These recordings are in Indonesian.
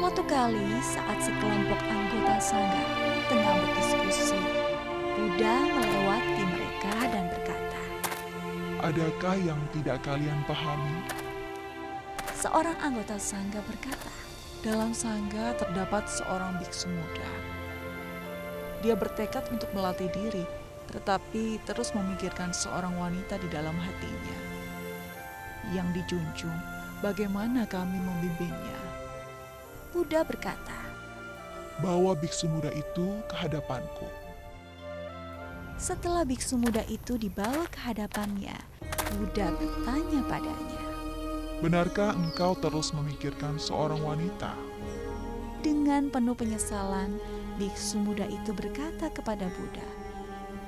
Suatu kali saat sekelompok anggota sangga tengah berdiskusi, Buddha melewati mereka dan berkata, Adakah yang tidak kalian pahami? seorang anggota sangga berkata, Dalam sangga terdapat seorang biksu muda. Dia bertekad untuk melatih diri, tetapi terus memikirkan seorang wanita di dalam hatinya. Yang dijunjung, bagaimana kami membimbingnya? Buddha berkata, Bawa biksu muda itu ke hadapanku. setelah biksu muda itu dibawa ke hadapannya, Buddha bertanya padanya. Benarkah engkau terus memikirkan seorang wanita? Dengan penuh penyesalan, biksu muda itu berkata kepada Buddha,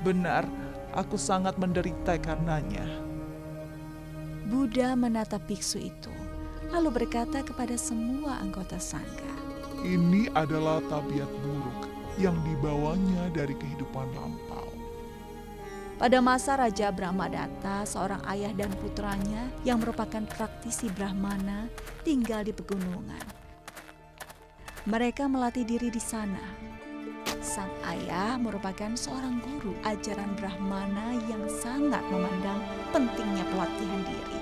Benar, aku sangat menderita karenanya. Buddha menatap biksu itu, lalu berkata kepada semua anggota sangga, Ini adalah tabiat buruk yang dibawanya dari kehidupan lampau. pada masa Raja Brahmadatta, seorang ayah dan putranya yang merupakan praktisi Brahmana tinggal di pegunungan. Mereka melatih diri di sana. Sang ayah merupakan seorang guru ajaran Brahmana yang sangat memandang pentingnya pelatihan diri.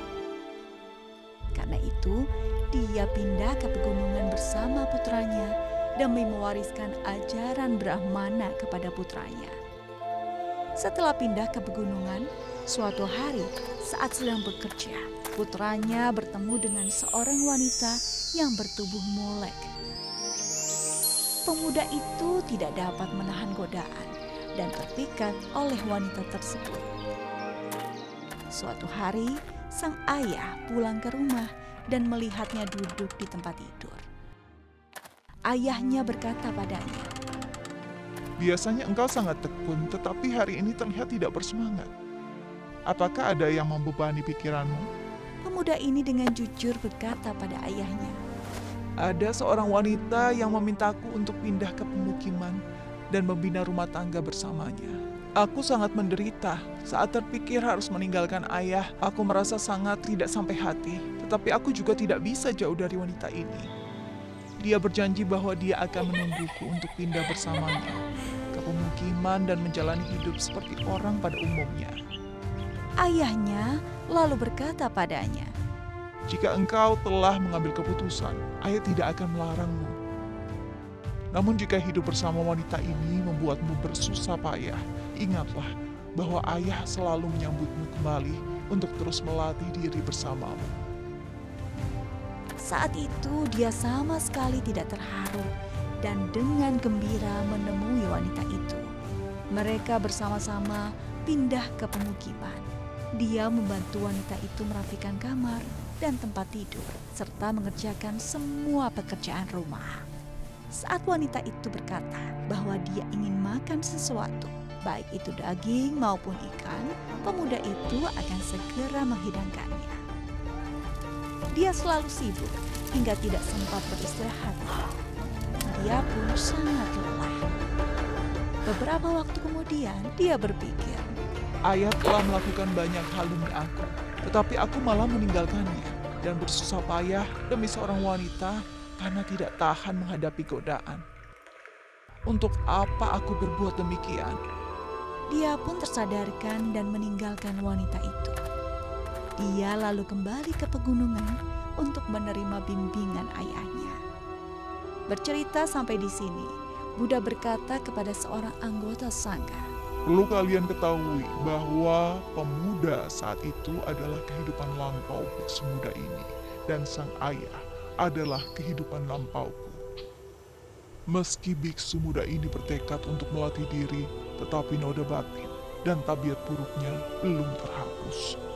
Karena itu, dia pindah ke pegunungan bersama putranya demi mewariskan ajaran Brahmana kepada putranya. Setelah pindah ke pegunungan, suatu hari saat sedang bekerja, putranya bertemu dengan seorang wanita yang bertubuh molek. Pemuda itu tidak dapat menahan godaan dan terpikat oleh wanita tersebut. Suatu hari, sang ayah pulang ke rumah dan melihatnya duduk di tempat tidur. Ayahnya berkata padanya, Biasanya engkau sangat tekun, tetapi hari ini terlihat tidak bersemangat. Apakah ada yang membebani pikiranmu? pemuda ini dengan jujur berkata pada ayahnya, Ada seorang wanita yang memintaku untuk pindah ke pemukiman dan membina rumah tangga bersamanya. Aku sangat menderita saat terpikir harus meninggalkan ayah. Aku merasa sangat tidak sampai hati, tetapi aku juga tidak bisa jauh dari wanita ini. Dia berjanji bahwa dia akan menungguku untuk pindah bersamanya ke pemukiman dan menjalani hidup seperti orang pada umumnya. Ayahnya lalu berkata padanya, Jika engkau telah mengambil keputusan, ayah tidak akan melarangmu. Namun jika hidup bersama wanita ini membuatmu bersusah payah, ingatlah bahwa ayah selalu menyambutmu kembali untuk terus melatih diri bersamamu. saat itu dia sama sekali tidak terharu dan dengan gembira menemui wanita itu. Mereka bersama-sama pindah ke pemukiman. Dia membantu wanita itu merapikan kamar dan tempat tidur, serta mengerjakan semua pekerjaan rumah. Saat wanita itu berkata bahwa dia ingin makan sesuatu, baik itu daging maupun ikan, pemuda itu akan segera menghidangkannya. Dia selalu sibuk hingga tidak sempat beristirahat. Dia pun sangat lelah. Beberapa waktu kemudian, dia berpikir, Ayah telah melakukan banyak hal demi aku, tetapi aku malah meninggalkannya dan bersusah payah demi seorang wanita karena tidak tahan menghadapi godaan. Untuk apa aku berbuat demikian? dia pun tersadarkan dan meninggalkan wanita itu. Dia lalu kembali ke pegunungan untuk menerima bimbingan ayahnya. Bercerita sampai di sini, Buddha berkata kepada seorang anggota sangga, Perlu kalian ketahui bahwa pemuda saat itu adalah kehidupan lampau biksu muda ini, dan sang ayah adalah kehidupan lampauku. Meski biksu muda ini bertekad untuk melatih diri, tetapi noda batin dan tabiat buruknya belum terhapus.